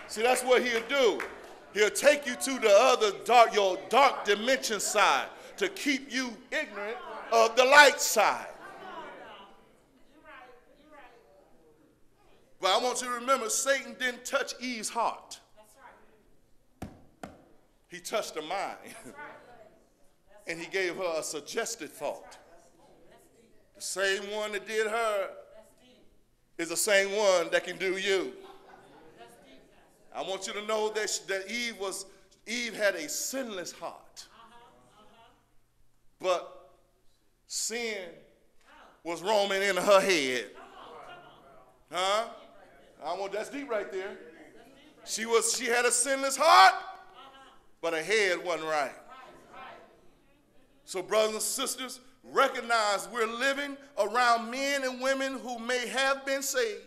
See, that's what he'll do. He'll take you to the other your dark dimension side to keep you ignorant of the light side. But I want you to remember, Satan didn't touch Eve's heart. He touched her mind. And he gave her a suggested thought. The same one that did her is the same one that can do you. I want you to know that Eve had a sinless heart. But sin was roaming in her head. Huh? That's deep right there. She had a sinless heart, but her head wasn't right. So brothers and sisters, recognize we're living around men and women who may have been saved,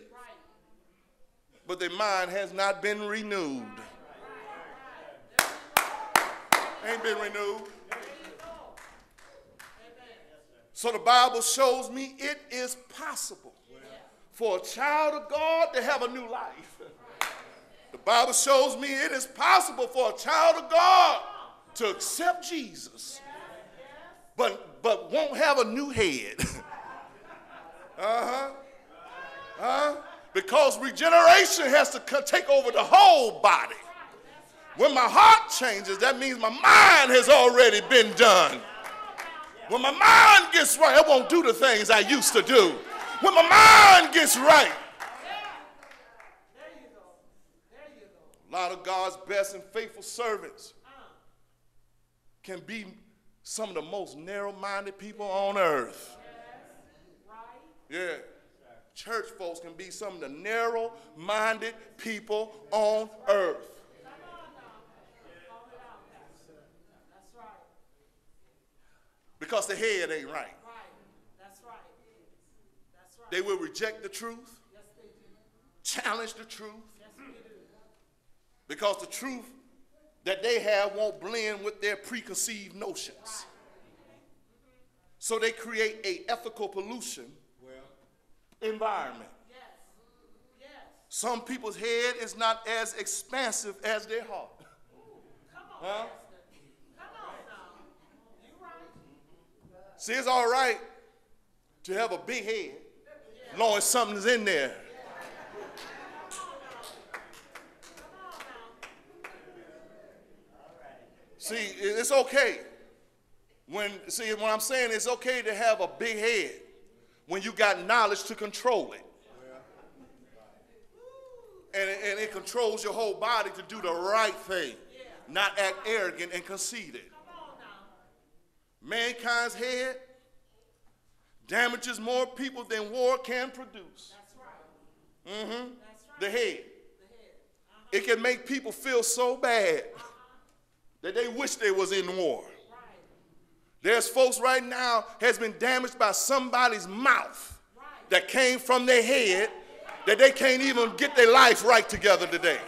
but their mind has not been renewed. Ain't been renewed. So the Bible shows me it is possible for a child of God to have a new life. The Bible shows me it is possible for a child of God to accept Jesus, but won't have a new head. Because regeneration has to take over the whole body. When my heart changes, that means my mind has already been done. When my mind gets right, I won't do the things I used to do. When my mind gets right. A lot of God's best and faithful servants can be some of the most narrow-minded people on earth. Yeah. Church folks can be some of the narrow-minded people on earth. Because the head ain't right. They will reject the truth, challenge the truth, because the truth that they have won't blend with their preconceived notions. So they create an ethical pollution environment. Some people's head is not as expansive as their heart. Huh? See, it's all right to have a big head, as long as something's in there. See, it's okay. When I'm saying it's okay to have a big head when you got knowledge to control it. And it controls your whole body to do the right thing, not act arrogant and conceited. Mankind's head damages more people than war can produce. The head. It can make people feel so bad that they wish they was in war. There's folks right now has been damaged by somebody's mouth that came from their head that they can't even get their life right together today.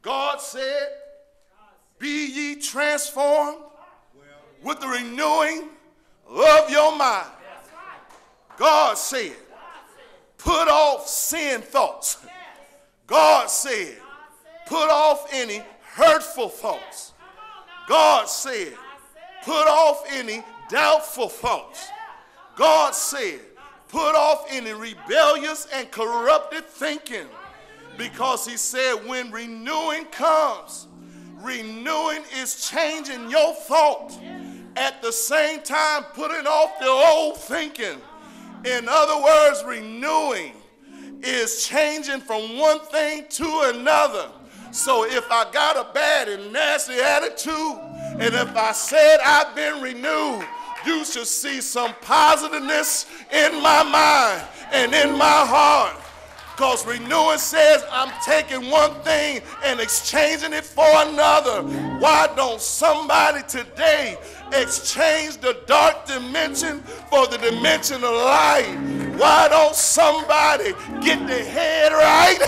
God said, be ye transformed with the renewing of your mind. God said, put off sin thoughts. God said, put off any hurtful thoughts. God said, put off any doubtful thoughts. God said, put off any rebellious and corrupted thinking. Because he said when renewing comes, renewing is changing your thought. At the same time, putting off the old thinking. In other words, renewing is changing from one thing to another. So if I got a bad and nasty attitude, and if I said I've been renewed, you should see some positiveness in my mind and in my heart. Because renewing says I'm taking one thing and exchanging it for another. Why don't somebody today exchange the dark dimension for the dimension of light? Why don't somebody get their head right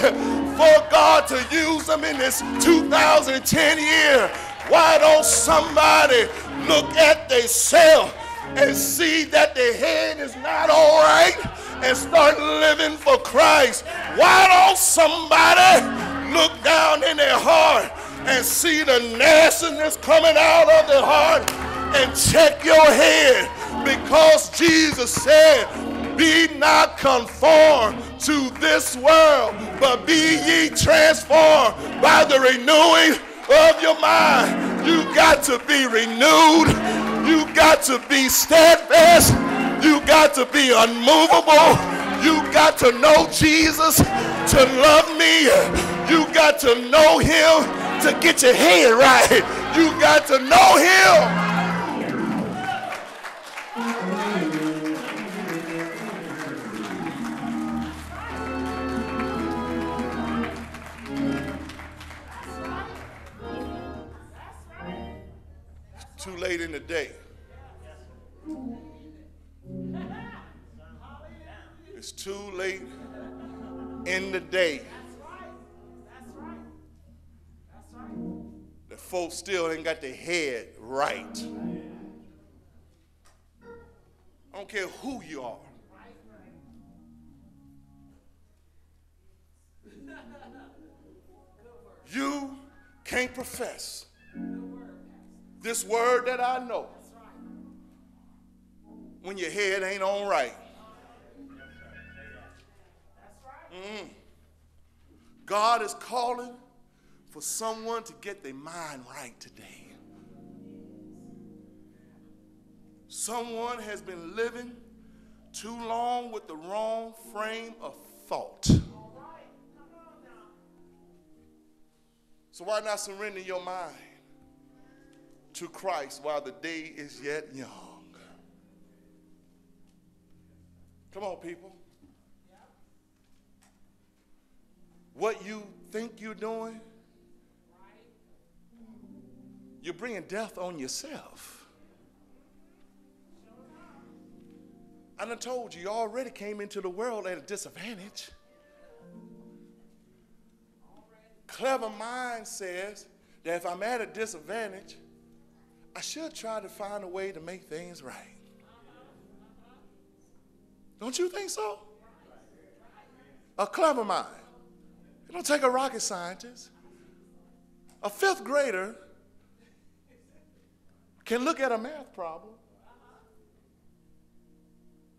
for God to use them in this 2010 year? Why don't somebody look at themselves and see that their head is not all right and start living for Christ. Why don't somebody look down in their heart and see the nastiness coming out of their heart and check your head? Because Jesus said, be not conformed to this world, but be ye transformed by the renewing of your mind. You got to be renewed. You got to be steadfast. You got to be unmovable. You got to know Jesus to love me. You got to know him to get your head right. You got to know him. Too late in the day. It's too late in the day. The folks still ain't got their head right. I don't care who you are. You can't profess this word that I know when your head ain't on right. God is calling for someone to get their mind right today. Someone has been living too long with the wrong frame of thought. So why not surrender your mind to Christ while the day is yet young? Come on, people. What you think you're doing, you're bringing death on yourself. I done told you, you already came into the world at a disadvantage. Clever mind says that if I'm at a disadvantage, I should try to find a way to make things right. Don't you think so? A clever mind. It don't take a rocket scientist. A fifth grader can look at a math problem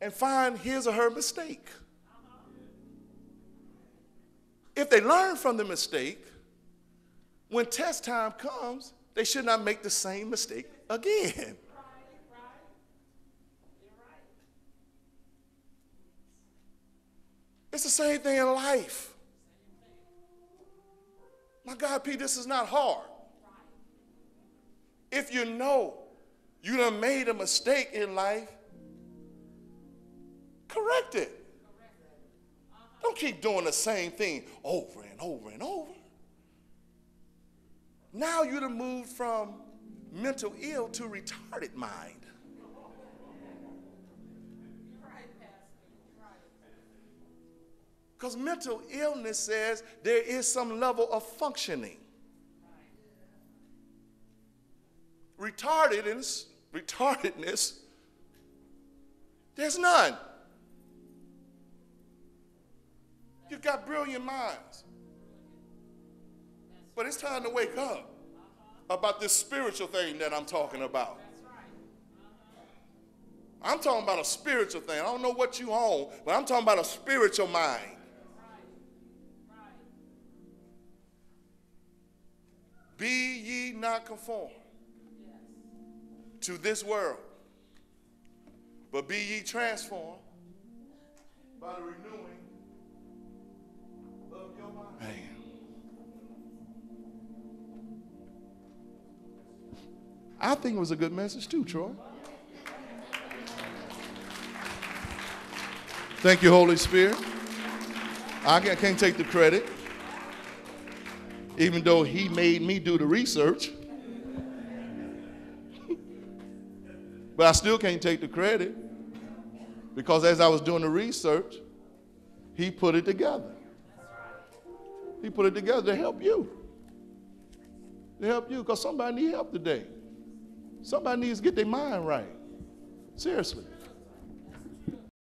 and find his or her mistake. If they learn from the mistake, when test time comes, they should not make the same mistake again. It's the same thing in life. My God, Pete, this is not hard. If you know you done made a mistake in life, correct it. Don't keep doing the same thing over and over and over. Now you done moved from mental ill to retarded mind. Because mental illness says there is some level of functioning. Retardedness, there's none. You've got brilliant minds. But it's time to wake up about this spiritual thing that I'm talking about. I'm talking about a spiritual thing. I don't know what you own, but I'm talking about a spiritual mind. Be ye not conformed to this world, but be ye transformed by the renewing of your mind. Man. I think it was a good message too, Troy. Thank you, Holy Spirit. I can't take the credit, even though he made me do the research. But I still can't take the credit because as I was doing the research, he put it together. He put it together to help you. To help you, because somebody needs help today. Somebody needs to get their mind right. Seriously.